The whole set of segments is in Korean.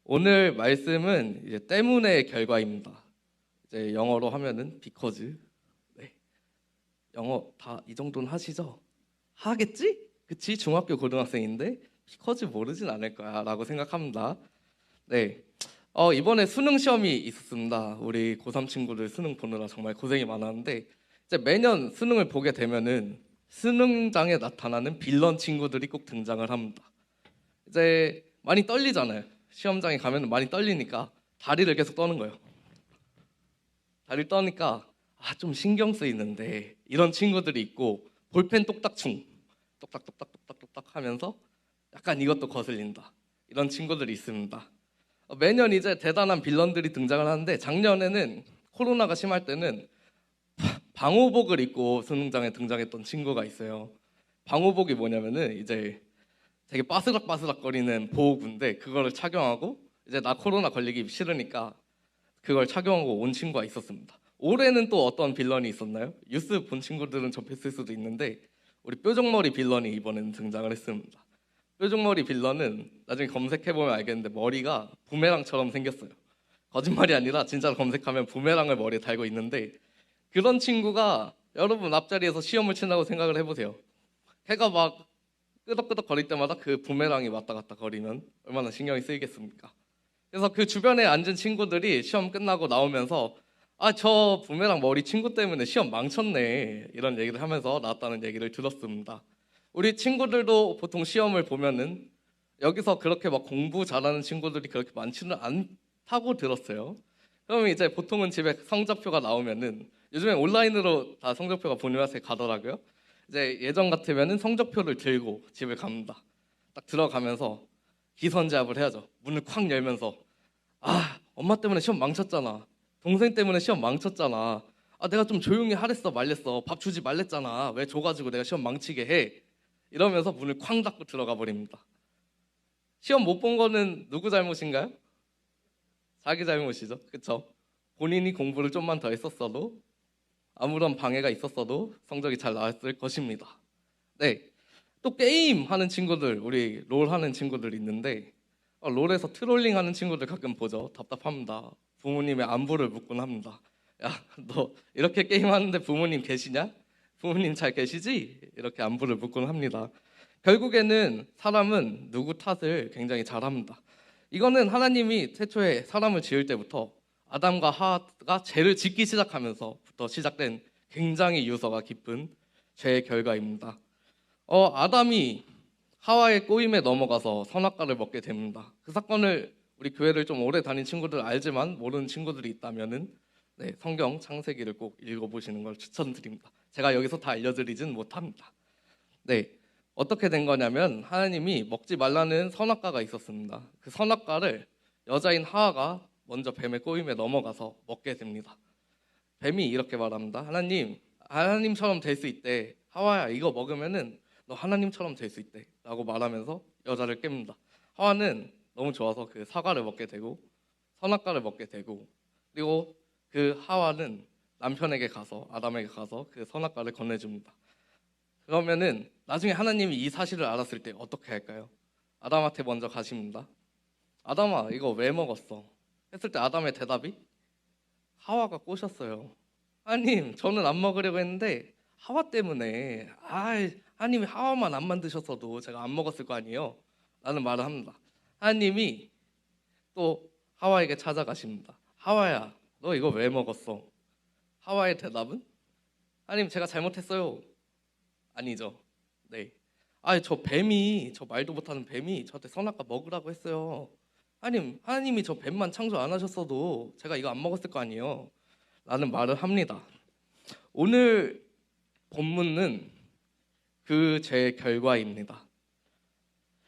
오늘 말씀은 이제 때문의 결과입니다. 이제 영어로 하면은 because. 네. 영어 다 이 정도는 하시죠? 하겠지? 그치? 중학교 고등학생인데 because 모르진 않을 거야라고 생각합니다. 네. 이번에 수능 시험이 있었습니다. 우리 고3 친구들 수능 보느라 정말 고생이 많았는데 이제 매년 수능을 보게 되면은 수능장에 나타나는 빌런 친구들이 꼭 등장을 합니다. 이제 많이 떨리잖아요. 시험장에 가면 많이 떨리니까 다리를 계속 떠는 거예요. 다리를 떠니까 좀 신경 쓰이는데 이런 친구들이 있고 볼펜 똑딱충 똑딱똑딱똑딱똑딱 하면서 약간 이것도 거슬린다. 이런 친구들이 있습니다. 매년 이제 대단한 빌런들이 등장을 하는데 작년에는 코로나가 심할 때는 방호복을 입고 수능장에 등장했던 친구가 있어요. 방호복이 뭐냐면은 이제 되게 바스락바스락거리는 보호구인데 그거를 착용하고 이제 나 코로나 걸리기 싫으니까 그걸 착용하고 온 친구가 있었습니다. 올해는 또 어떤 빌런이 있었나요? 뉴스 본 친구들은 접했을 수도 있는데 우리 뾰족머리 빌런이 이번에는 등장을 했습니다. 뾰족머리 빌런은 나중에 검색해보면 알겠는데 머리가 부메랑처럼 생겼어요. 거짓말이 아니라 진짜로 검색하면 부메랑을 머리에 달고 있는데 그런 친구가 여러분 앞자리에서 시험을 친다고 생각을 해보세요. 걔가 막 끄덕끄덕 거릴 때마다 그 부메랑이 왔다 갔다 거리면 얼마나 신경이 쓰이겠습니까? 그래서 그 주변에 앉은 친구들이 시험 끝나고 나오면서 저 부메랑 머리 친구 때문에 시험 망쳤네 이런 얘기를 하면서 나왔다는 얘기를 들었습니다. 우리 친구들도 보통 시험을 보면은 여기서 그렇게 막 공부 잘하는 친구들이 그렇게 많지는 않다고 들었어요. 그러면 이제 보통은 집에 성적표가 나오면은 요즘에 온라인으로 다 성적표가 보내와서 가더라고요. 이제 예전 같으면은 성적표를 들고 집에 갑니다. 딱 들어가면서 기선제압을 해야죠. 문을 콱 열면서 엄마 때문에 시험 망쳤잖아. 동생 때문에 시험 망쳤잖아. 내가 좀 조용히 하랬어 말랬어. 밥 주지 말랬잖아. 왜 줘가지고 내가 시험 망치게 해. 이러면서 문을 쾅 닫고 들어가 버립니다. 시험 못 본 거는 누구 잘못인가요? 자기 잘못이죠. 그쵸? 본인이 공부를 좀만 더 했었어도 아무런 방해가 있었어도 성적이 잘 나왔을 것입니다. 네. 또 게임 하는 친구들, 우리 롤 하는 친구들 있는데 롤에서 트롤링 하는 친구들 가끔 보죠. 답답합니다. 부모님의 안부를 묻곤 합니다. 야, 너 이렇게 게임하는데 부모님 계시냐? 부모님 잘 계시지? 이렇게 안부를 묻곤 합니다. 결국에는 사람은 누구 탓을 굉장히 잘합니다. 이거는 하나님이 태초에 사람을 지을 때부터 아담과 하와가 죄를 짓기 시작하면서부터 시작된 굉장히 유서가 깊은 죄의 결과입니다. 아담이 하와의 꼬임에 넘어가서 선악과를 먹게 됩니다. 그 사건을 우리 교회를 좀 오래 다닌 친구들 알지만 모르는 친구들이 있다면은 성경 창세기를 꼭 읽어보시는 걸 추천드립니다. 제가 여기서 다 알려드리진 못합니다. 네, 어떻게 된 거냐면 하나님이 먹지 말라는 선악과가 있었습니다. 그 선악과를 여자인 하와가 먼저 뱀의 꼬임에 넘어가서 먹게 됩니다. 뱀이 이렇게 말합니다. 하나님처럼 될 수 있대. 하와야, 이거 먹으면은 너 하나님처럼 될 수 있대 라고 말하면서 여자를 깹니다. 하와는 너무 좋아서 그 사과를 먹게 되고 선악과를 먹게 되고 그리고 그 하와는 남편에게 가서 아담에게 가서 그 선악과를 건네줍니다. 그러면은 나중에 하나님이 이 사실을 알았을 때 어떻게 할까요? 아담한테 먼저 가십니다. 아담아, 이거 왜 먹었어? 했을 때 아담의 대답이 하와가 꼬셨어요. 하나님, 저는 안 먹으려고 했는데 하와 때문에 하나님이 하와만 안 만드셨어도 제가 안 먹었을 거 아니에요? 라는 말을 합니다. 하나님이 또 하와에게 찾아가십니다. 하와야, 너 이거 왜 먹었어? 하와의 대답은 하나님, 제가 잘못했어요. 아니죠. 네. 저 말도 못하는 뱀이 저한테 선악과 먹으라고 했어요. 하나님이 저 뱀만 창조 안 하셨어도 제가 이거 안 먹었을 거 아니에요? 라는 말을 합니다. 오늘 본문은 그 죄의 결과입니다.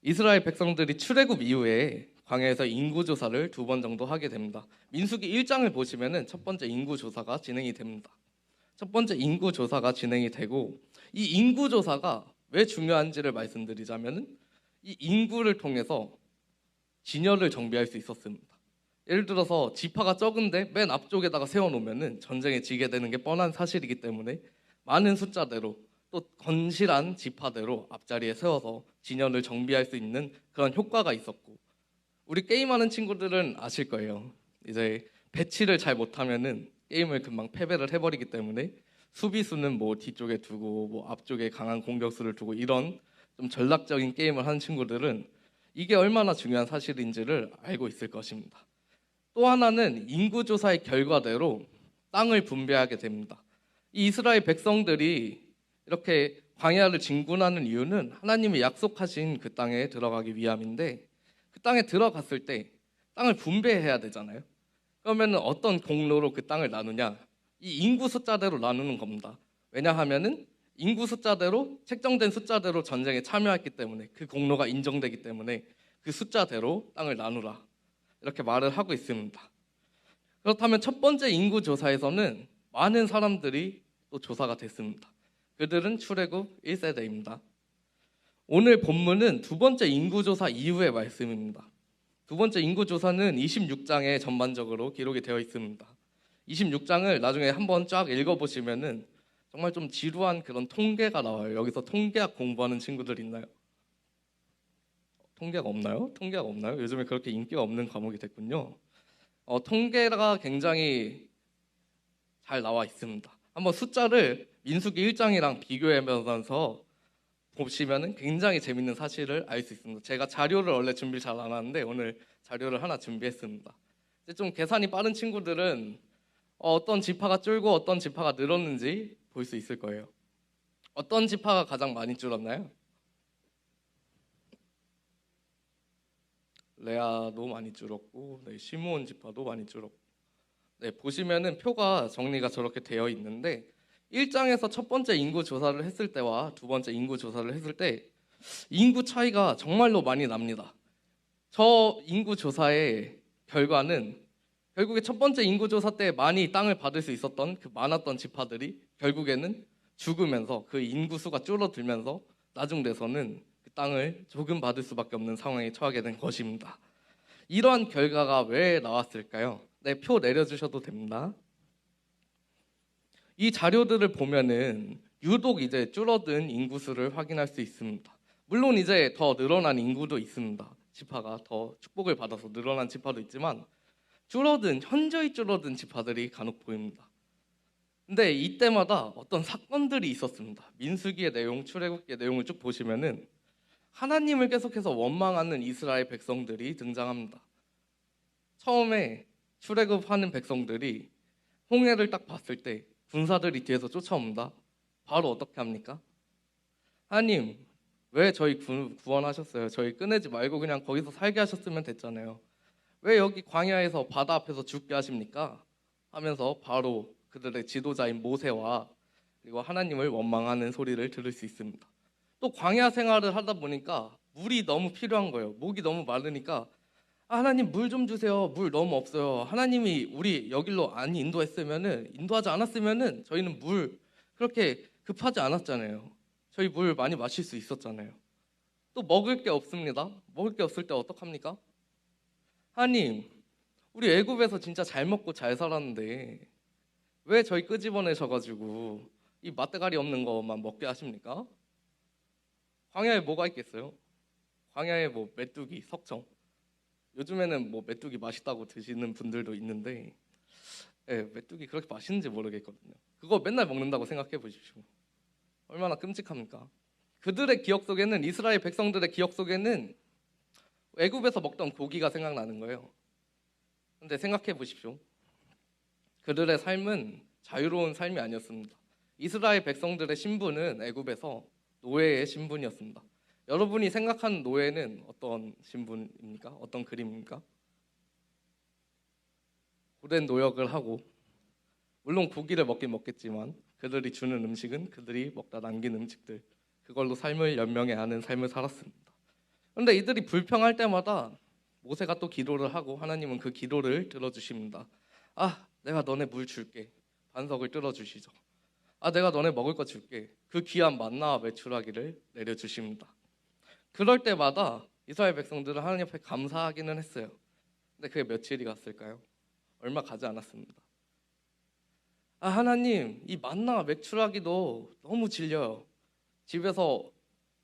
이스라엘 백성들이 출애굽 이후에 광야에서 인구조사를 2번 정도 하게 됩니다. 민수기 1장을 보시면은 첫 번째 인구조사가 진행이 됩니다. 첫 번째 인구조사가 진행이 되고 이 인구조사가 왜 중요한지를 말씀드리자면은 이 인구를 통해서 진열을 정비할 수 있었습니다. 예를 들어서 지파가 적은데 맨 앞쪽에다가 세워놓으면은 전쟁에 지게 되는 게 뻔한 사실이기 때문에 많은 숫자대로 또 건실한 지파대로 앞자리에 세워서 진영을 정비할 수 있는 그런 효과가 있었고 우리 게임하는 친구들은 아실 거예요. 이제 배치를 잘 못하면은 게임을 금방 패배를 해버리기 때문에 수비수는 뭐 뒤쪽에 두고 뭐 앞쪽에 강한 공격수를 두고 이런 좀 전략적인 게임을 하는 친구들은 이게 얼마나 중요한 사실인지를 알고 있을 것입니다. 또 하나는 인구조사의 결과대로 땅을 분배하게 됩니다. 이 이스라엘 백성들이 이렇게 광야를 진군하는 이유는 하나님이 약속하신 그 땅에 들어가기 위함인데, 그 땅에 들어갔을 때 땅을 분배해야 되잖아요. 그러면 어떤 공로로 그 땅을 나누냐? 이 인구 숫자대로 나누는 겁니다. 왜냐하면은 인구 숫자대로 책정된 숫자대로 전쟁에 참여했기 때문에, 그 공로가 인정되기 때문에 그 숫자대로 땅을 나누라, 이렇게 말을 하고 있습니다. 그렇다면 첫 번째 인구 조사에서는 많은 사람들이 또 조사가 됐습니다. 그들은 출애굽 1세대입니다. 오늘 본문은 두 번째 인구조사 이후의 말씀입니다. 두 번째 인구조사는 26장에 전반적으로 기록이 되어 있습니다. 26장을 나중에 한번 쫙 읽어보시면은 정말 좀 지루한 그런 통계가 나와요. 여기서 통계학 공부하는 친구들 있나요? 통계가 없나요? 통계가 없나요? 요즘에 그렇게 인기가 없는 과목이 됐군요. 통계가 굉장히 잘 나와 있습니다. 한번 숫자를 민수기 1장이랑 비교하면서 보시면 굉장히 재밌는 사실을 알 수 있습니다. 제가 자료를 원래 준비를 잘 안 하는데 오늘 자료를 하나 준비했습니다. 이제 좀 계산이 빠른 친구들은 어떤 지파가 줄고 어떤 지파가 늘었는지 볼 수 있을 거예요. 어떤 지파가 가장 많이 줄었나요? 레아도 많이 줄었고, 네, 시므온 지파도 많이 줄었고, 네, 보시면은 표가 정리가 저렇게 되어 있는데 1장에서 첫 번째 인구 조사를 했을 때와 두 번째 인구 조사를 했을 때 인구 차이가 정말로 많이 납니다. 저 인구 조사의 결과는 결국에 첫 번째 인구 조사 때 많이 땅을 받을 수 있었던 그 많았던 지파들이 결국에는 죽으면서 그 인구수가 줄어들면서 나중 돼서는 그 땅을 조금 받을 수밖에 없는 상황에 처하게 된 것입니다. 이러한 결과가 왜 나왔을까요? 네, 표 내려주셔도 됩니다. 이 자료들을 보면은 유독 이제 줄어든 인구수를 확인할 수 있습니다. 물론 이제 더 늘어난 인구도 있습니다. 지파가 더 축복을 받아서 늘어난 지파도 있지만 현저히 줄어든 지파들이 간혹 보입니다. 근데 이때마다 어떤 사건들이 있었습니다. 민수기의 내용, 출애굽기의 내용을 쭉 보시면은 하나님을 계속해서 원망하는 이스라엘 백성들이 등장합니다. 처음에 출애굽하는 백성들이 홍해를 딱 봤을 때 군사들이 뒤에서 쫓아옵니다. 바로 어떻게 합니까? 하나님, 왜 저희 구원하셨어요? 저희 꺼내지 말고 그냥 거기서 살게 하셨으면 됐잖아요. 왜 여기 광야에서 바다 앞에서 죽게 하십니까? 하면서 바로 그들의 지도자인 모세와 그리고 하나님을 원망하는 소리를 들을 수 있습니다. 또 광야 생활을 하다 보니까 물이 너무 필요한 거예요. 목이 너무 마르니까 하나님 물 좀 주세요. 물 너무 없어요. 하나님이 우리 여길로 안 인도하지 않았으면은 저희는 물 그렇게 급하지 않았잖아요. 저희 물 많이 마실 수 있었잖아요. 또 먹을 게 없습니다. 먹을 게 없을 때 어떡합니까? 하나님, 우리 애굽에서 진짜 잘 먹고 잘 살았는데 왜 저희 끄집어내셔가지고 이 맛대가리 없는 것만 먹게 하십니까? 광야에 뭐가 있겠어요? 광야에 뭐 메뚜기, 석청. 요즘에는 뭐 메뚜기 맛있다고 드시는 분들도 있는데, 메뚜기 그렇게 맛있는지 모르겠거든요. 그거 맨날 먹는다고 생각해 보십시오. 얼마나 끔찍합니까? 그들의 기억 속에는, 이스라엘 백성들의 기억 속에는 애굽에서 먹던 고기가 생각나는 거예요. 근데 생각해 보십시오. 그들의 삶은 자유로운 삶이 아니었습니다. 이스라엘 백성들의 신분은 애굽에서 노예의 신분이었습니다. 여러분이 생각하는 노예는 어떤 신분입니까? 어떤 그림입니까? 고된 노역을 하고, 물론 고기를 먹긴 먹겠지만 그들이 주는 음식은 그들이 먹다 남긴 음식들, 그걸로 삶을 연명해하는 삶을 살았습니다. 그런데 이들이 불평할 때마다 모세가 또 기도를 하고 하나님은 그 기도를 들어주십니다. 내가 너네 물 줄게. 반석을 뚫어주시죠. 내가 너네 먹을 거 줄게. 그 귀한 만나와 메추라기를 내려주십니다. 그럴 때마다 이스라엘 백성들은 하나님 앞에 감사하기는 했어요. 근데 그게 며칠이 갔을까요? 얼마 가지 않았습니다. 하나님, 이 만나와 메추라기도 너무 질려요.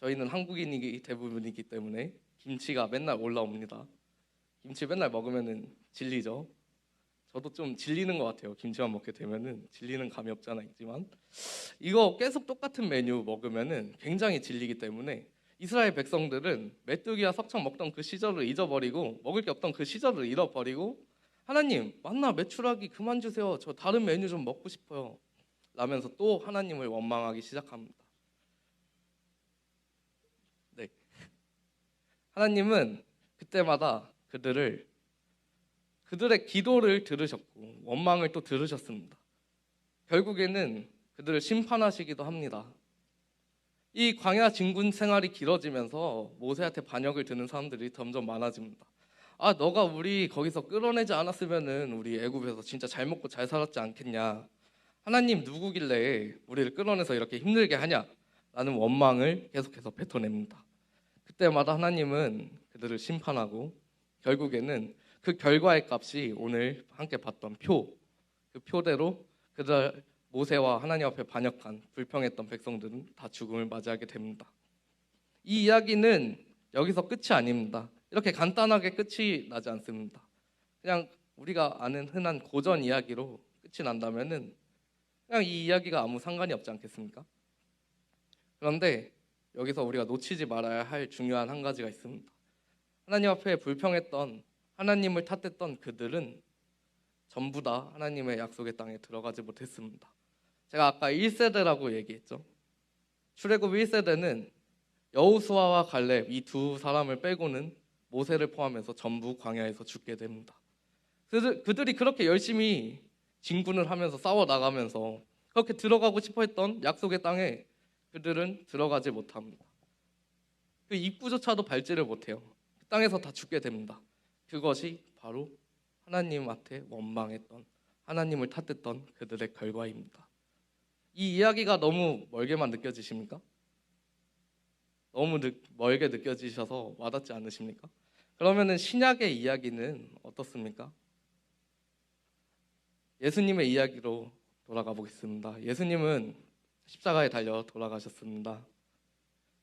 저희는 한국인이 대부분이기 때문에 김치가 맨날 올라옵니다. 김치 맨날 먹으면은 질리죠. 저도 좀 질리는 것 같아요. 김치만 먹게 되면은 질리는 감이 없지 않아 있지만 이거 계속 똑같은 메뉴 먹으면은 굉장히 질리기 때문에 이스라엘 백성들은 메뚜기와 석청 먹던 그 시절을 잊어버리고 먹을 게 없던 그 시절을 잃어버리고 하나님 만나 메추라기 그만 주세요. 저 다른 메뉴 좀 먹고 싶어요. 라면서 또 하나님을 원망하기 시작합니다. 네. 하나님은 그때마다 그들의 기도를 들으셨고 원망을 또 들으셨습니다. 결국에는 그들을 심판하시기도 합니다. 이 광야 진군 생활이 길어지면서 모세한테 반역을 드는 사람들이 점점 많아집니다. 아, 너가 우리 거기서 끌어내지 않았으면은 우리 애굽에서 진짜 잘 먹고 잘 살았지 않겠냐. 하나님 누구길래 우리를 끌어내서 이렇게 힘들게 하냐. 라는 원망을 계속해서 뱉어냅니다. 그때마다 하나님은 그들을 심판하고 결국에는 그 결과의 값이 오늘 함께 봤던 그 표대로 그들 모세와 하나님 앞에 반역한 불평했던 백성들은 다 죽음을 맞이하게 됩니다. 이 이야기는 여기서 끝이 아닙니다. 이렇게 간단하게 끝이 나지 않습니다. 그냥 우리가 아는 흔한 고전 이야기로 끝이 난다면은 그냥 이 이야기가 아무 상관이 없지 않겠습니까? 그런데 여기서 우리가 놓치지 말아야 할 중요한 한 가지가 있습니다. 하나님 앞에 불평했던 하나님을 탓했던 그들은 전부 다 하나님의 약속의 땅에 들어가지 못했습니다. 제가 아까 1세대라고 얘기했죠. 출애굽 1세대는 여호수아와 갈렙 이 두 사람을 빼고는 모세를 포함해서 전부 광야에서 죽게 됩니다. 그들이 그렇게 열심히 진군을 하면서 싸워 나가면서 그렇게 들어가고 싶어 했던 약속의 땅에 그들은 들어가지 못합니다. 그 입구조차도 밟지를 못해요. 그 땅에서 다 죽게 됩니다. 그것이 바로 하나님한테 원망했던 하나님을 탓했던 그들의 결과입니다. 이 이야기가 너무 멀게만 느껴지십니까? 너무 멀게 느껴지셔서 와닿지 않으십니까? 그러면은 신약의 이야기는 어떻습니까? 예수님의 이야기로 돌아가 보겠습니다. 예수님은 십자가에 달려 돌아가셨습니다.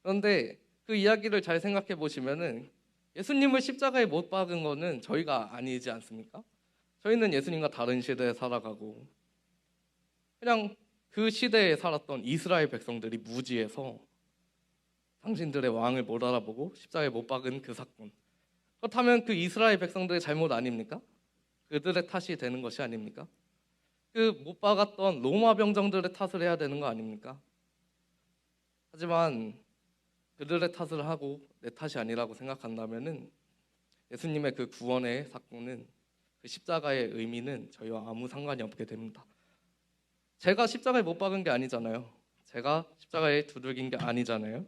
그런데 그 이야기를 잘 생각해 보시면은 예수님을 십자가에 못 박은 거는 저희가 아니지 않습니까? 저희는 예수님과 다른 시대에 살아가고 그냥 그 시대에 살았던 이스라엘 백성들이 무지해서 당신들의 왕을 못 알아보고 십자가에 못 박은 그 사건. 그렇다면 그 이스라엘 백성들의 잘못 아닙니까? 그들의 탓이 되는 것이 아닙니까? 그 못 박았던 로마 병정들의 탓을 해야 되는 거 아닙니까? 하지만 그들의 탓을 하고 내 탓이 아니라고 생각한다면은 예수님의 그 구원의 사건은 그 십자가의 의미는 저희와 아무 상관이 없게 됩니다. 제가 십자가에 못 박은 게 아니잖아요. 제가 십자가에 두들긴 게 아니잖아요.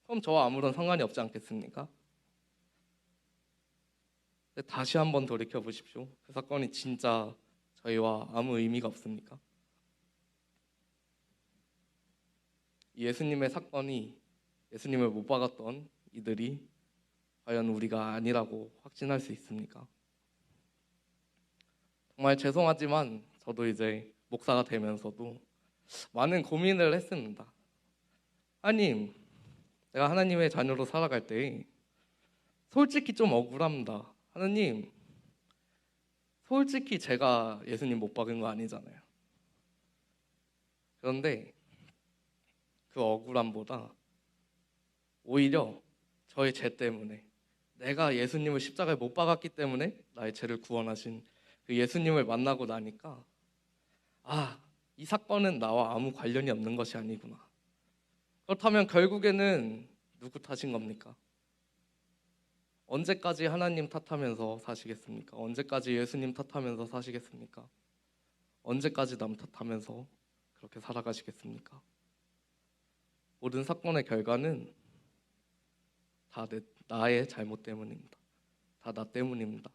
그럼 저와 아무런 상관이 없지 않겠습니까? 근데 다시 한번 돌이켜 보십시오. 그 사건이 진짜 저희와 아무 의미가 없습니까? 예수님의 사건이 예수님을 못 박았던 이들이 과연 우리가 아니라고 확신할 수 있습니까? 정말 죄송하지만 저도 이제 목사가 되면서도 많은 고민을 했습니다. 하나님, 내가 하나님의 자녀로 살아갈 때 솔직히 좀 억울합니다. 하나님, 솔직히 제가 예수님 못 박은 거 아니잖아요. 그런데 그 억울함보다 오히려 저의 죄 때문에 내가 예수님을 십자가에 못 박았기 때문에 나의 죄를 구원하신 그 예수님을 만나고 나니까 이 사건은 나와 아무 관련이 없는 것이 아니구나. 그렇다면 결국에는 누구 탓인 겁니까? 언제까지 하나님 탓하면서 사시겠습니까? 언제까지 예수님 탓하면서 사시겠습니까? 언제까지 남 탓하면서 그렇게 살아가시겠습니까? 모든 사건의 결과는 다 나의 잘못 때문입니다. 다 나 때문입니다.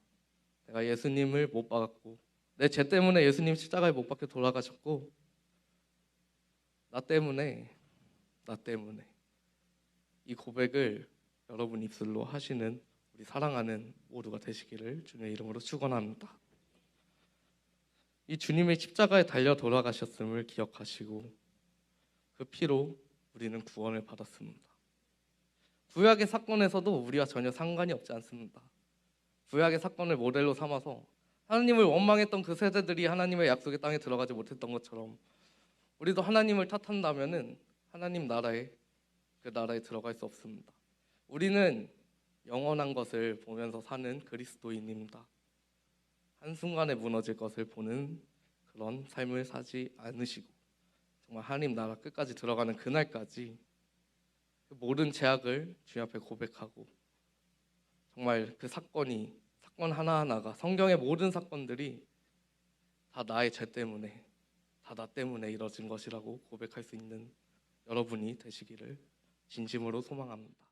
내가 예수님을 못 박았고 내 죄 때문에 예수님 십자가에 못 박혀 돌아가셨고 나 때문에 이 고백을 여러분 입술로 하시는 우리 사랑하는 모두가 되시기를 주님의 이름으로 축원합니다. 이 주님의 십자가에 달려 돌아가셨음을 기억하시고 그 피로 우리는 구원을 받았습니다. 구약의 사건에서도 우리와 전혀 상관이 없지 않습니다. 구약의 사건을 모델로 삼아서 하나님을 원망했던 그 세대들이 하나님의 약속의 땅에 들어가지 못했던 것처럼 우리도 하나님을 탓한다면은 하나님 나라에 그 나라에 들어갈 수 없습니다. 우리는 영원한 것을 보면서 사는 그리스도인입니다. 한순간에 무너질 것을 보는 그런 삶을 사지 않으시고 정말 하나님 나라 끝까지 들어가는 그날까지 그 모든 제약을 주님 앞에 고백하고 정말 그 사건 하나하나가 성경의 모든 사건들이 다 나의 죄 때문에 다 나 때문에 이뤄진 것이라고 고백할 수 있는 여러분이 되시기를 진심으로 소망합니다.